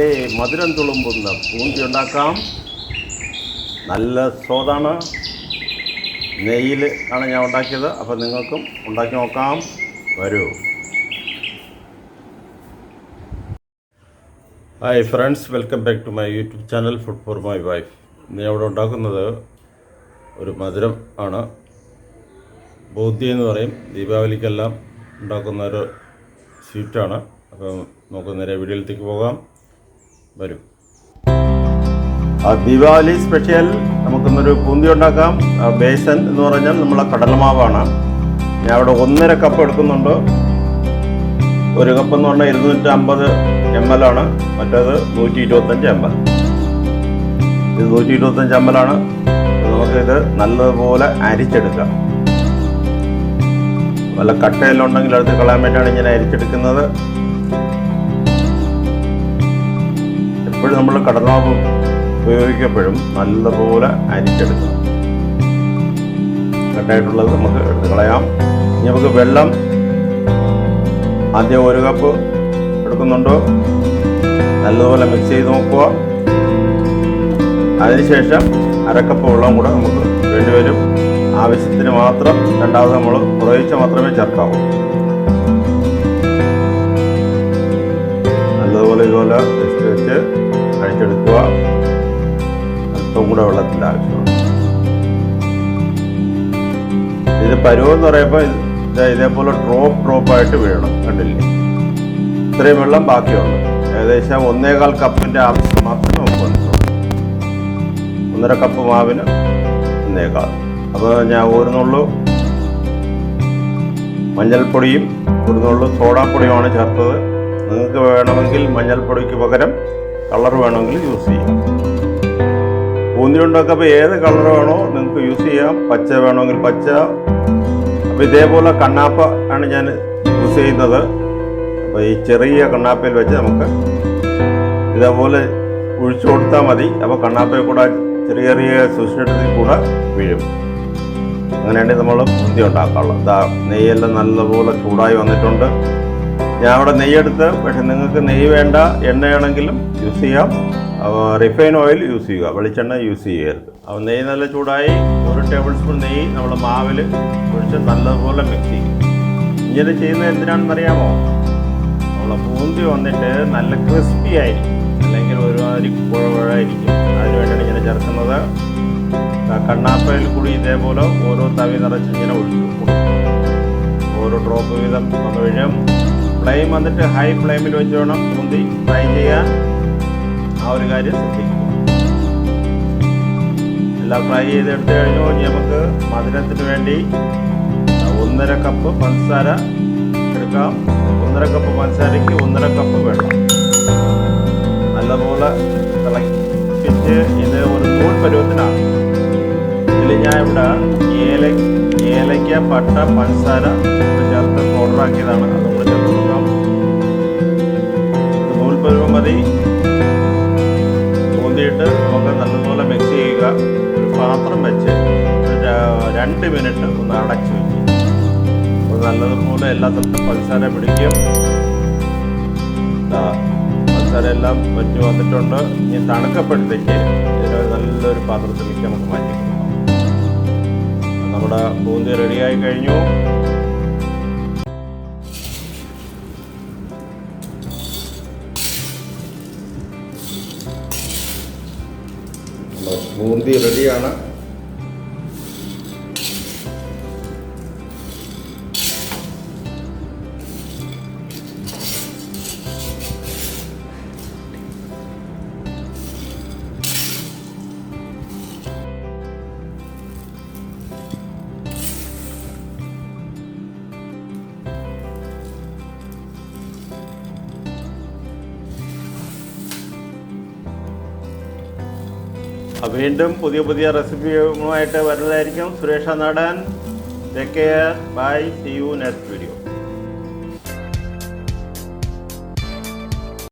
അതെ, മധുരം തുളുമ്പുന്ന ബൂന്തി ഉണ്ടാക്കാം. നല്ല സ്വാദാണ്. നെയ്യിൽ ആണ് ഞാൻ ഉണ്ടാക്കിയത്. അപ്പോൾ നിങ്ങൾക്കും ഉണ്ടാക്കി നോക്കാം. വരൂ. Hi friends, welcome back to my YouTube channel food for my wife. ഇന്ന് ഞാൻ ഇവിടെ ഉണ്ടാക്കുന്നത് ഒരു മധുരം ആണ്. ബൂന്തി എന്ന് പറയും. ദീപാവലിക്കെല്ലാം ഉണ്ടാക്കുന്ന ഒരു സ്വീറ്റാണ്. അപ്പം നമുക്ക് നേരെ വീഡിയോയിലേക്ക് പോകാം. വരും. ദീപാവലി സ്പെഷ്യൽ നമുക്കിന്നൊരു ബൂന്തി ഉണ്ടാക്കാം. ബേസൻ എന്ന് പറഞ്ഞാൽ നമ്മളെ കടലമാവാണ്. ഞാൻ അവിടെ 1.5 കപ്പ് എടുക്കുന്നുണ്ട്. 1 കപ്പ് എന്ന് പറഞ്ഞാൽ 250 ml ആണ്. മറ്റേത് 125 ml. ഇത് 125 ml ആണ്. നമുക്കിത് നല്ലതുപോലെ അരിച്ചെടുക്കാം. വല്ല കട്ടയെല്ലാം ഉണ്ടെങ്കിൽ അടുത്ത് കളയാൻ വേണ്ടിയാണ് ഇങ്ങനെ അരിച്ചെടുക്കുന്നത്. എപ്പോഴും നമ്മൾ കടലമാവ് ഉപയോഗിക്കപ്പോഴും നല്ലപോലെ അരിച്ചെടുക്കണം. കട്ടായിട്ടുള്ളത് നമുക്ക് എടുത്ത് കളയാം. ഇനി നമുക്ക് വെള്ളം ആദ്യം 1 കപ്പ് എടുക്കുന്നുണ്ട്. നല്ലതുപോലെ മിക്സ് ചെയ്ത് നോക്കുക. അതിനുശേഷം 1/2 കപ്പ് വെള്ളം കൂടെ നമുക്ക് വേണ്ടിവരും. ആവശ്യത്തിന് മാത്രം രണ്ടാമത് നമ്മൾ കുറേശ്ശെ മാത്രമേ ചേർക്കാവൂ. നല്ലതുപോലെ ഇതുപോലെ മിക്സ് വെച്ച് അഴിച്ചെടുക്കുക. അല്പം കൂടെ വെള്ളത്തിൻ്റെ ആവശ്യമാണ്. ഇത് പരുവെന്ന് പറയുമ്പോൾ ഇതേപോലെ ഡ്രോപ്പായിട്ട് വീഴണം. കണ്ടില്ലേ, ഇത്രയും വെള്ളം ബാക്കിയുണ്ട്. ഏകദേശം 1.25 കപ്പിൻ്റെ ആവശ്യം മാത്രമേ നമുക്ക് വന്നിട്ടുള്ളൂ. 1.5 കപ്പ് മാവിന് 1.25. അപ്പോൾ ഞാൻ 1 നുള്ളു മഞ്ഞൾപ്പൊടിയും 1 നുള്ളു സോഡാപ്പൊടിയുമാണ് ചേർത്തത്. നിങ്ങൾക്ക് വേണമെങ്കിൽ മഞ്ഞൾപ്പൊടിക്ക് പകരം കളർ വേണമെങ്കിൽ യൂസ് ചെയ്യാം. ബൂന്തി ഉണ്ടാക്കുമ്പോൾ ഏത് കളർ വേണോ നിങ്ങൾക്ക് യൂസ് ചെയ്യാം. പച്ച വേണമെങ്കിൽ പച്ച. അപ്പോൾ ഇതേപോലെ കണ്ണാപ്പ ആണ് ഞാൻ യൂസ് ചെയ്യുന്നത്. അപ്പോൾ ഈ ചെറിയ കണ്ണാപ്പയിൽ വെച്ച് നമുക്ക് ഇതേപോലെ ഒഴിച്ചു കൊടുത്താൽ മതി. അപ്പോൾ കണ്ണാപ്പയിൽ കൂടെ ചെറിയ ചെറിയ സൂക്ഷ്മത്തിൽ കൂടെ വീഴും. അങ്ങനെയാണ് നമ്മൾ ബൂന്തി ഉണ്ടാക്കാറുള്ളത്. നെയ്യെല്ലാം നല്ലപോലെ ചൂടായി വന്നിട്ടുണ്ട്. ഞാൻ അവിടെ നെയ്യെടുത്ത്, പക്ഷെ നിങ്ങൾക്ക് നെയ്യ് വേണ്ട, എണ്ണയാണെങ്കിലും യൂസ് ചെയ്യാം. റിഫൈൻ ഓയിൽ യൂസ് ചെയ്യുക, വെളിച്ചെണ്ണ യൂസ് ചെയ്യരുത്. അപ്പോൾ നെയ്യ് നല്ല ചൂടായി. 1 ടേബിൾ സ്പൂൺ നെയ്യ് നമ്മൾ മാവിൽ ഒഴിച്ച് നല്ലതുപോലെ മിക്സ് ചെയ്യും. ഇങ്ങനെ ചെയ്യുന്നത് എന്തിനാണെന്നറിയാമോ? നമ്മളെ ബൂന്തി വന്നിട്ട് നല്ല ക്രിസ്പി ആയിരിക്കും, അല്ലെങ്കിൽ ഒരുമാതിരി കുഴകുഴായിരിക്കും. അതിനുവേണ്ടിയാണ് ഇങ്ങനെ ചേർക്കുന്നത്. കണ്ണാപ്പയിൽ കൂടി ഇതേപോലെ ഓരോ തവി നിറച്ച് ഇങ്ങനെ ഒഴിച്ചു കൊടുക്കും. ഓരോ ഡ്രോപ്പ് വീതം നമ്മൾ വീഴും. ഫ്ലെയിം വന്നിട്ട് ഹൈ ഫ്ലെയിമിൽ വെച്ച് വേണം ബൂന്തി ഫ്രൈ ചെയ്യാൻ. ആ ഒരു കാര്യം ശ്രദ്ധിക്കുക. എല്ലാം ഫ്രൈ ചെയ്തെടുത്ത് കഴിഞ്ഞു. ഇനി നമുക്ക് മധുരത്തിന് വേണ്ടി 1.5 കപ്പ് പഞ്ചസാര എടുക്കാം. 1.5 കപ്പ് പഞ്ചസാരയ്ക്ക് 1.5 കപ്പ് വെള്ളം നല്ലപോലെ തിളപ്പിച്ച് ഇത് ഒരു നൂൽ പരുവത്തിനാണ്. ഇതിൽ ഞാൻ ഇവിടെ ഏലയ്ക്ക, പട്ട, പഞ്ചസാര ചേർത്ത് പൗഡറാക്കിയതാണ്. അതും കൂടെ ചേർത്ത് കൊടുക്കാം. നൂൽ പരുവം മതി. ബൂന്തിയിട്ട് നമുക്ക് നല്ലപോലെ മിക്സ് ചെയ്യുക. ഒരു പാത്രം വെച്ച് 2 മിനിറ്റ് ഒന്ന് അടച്ചു വയ്ക്കുക. അപ്പോൾ നല്ലതുപോലെ എല്ലാ സ്ഥലത്തും പഞ്ചസാര പിടിക്കും. പഞ്ചസാര എല്ലാം വറ്റി വന്നിട്ടുണ്ട്. ഇനി തണുക്കപ്പെടുത്തേക്ക് ഇതിന് നല്ലൊരു പാത്രത്തിലേക്ക് നമുക്ക് മാറ്റി കൊടുക്കാം. നമ്മുടെ ബൂന്തി റെഡിയായി കഴിഞ്ഞു. ബൂന്തി റെഡിയാണ്. വീണ്ടും പുതിയ റെസിപ്പിയുമായിട്ട് വരുന്നതായിരിക്കും. സുരേഷ് നാടൻ. Take care. Bye. See you next video.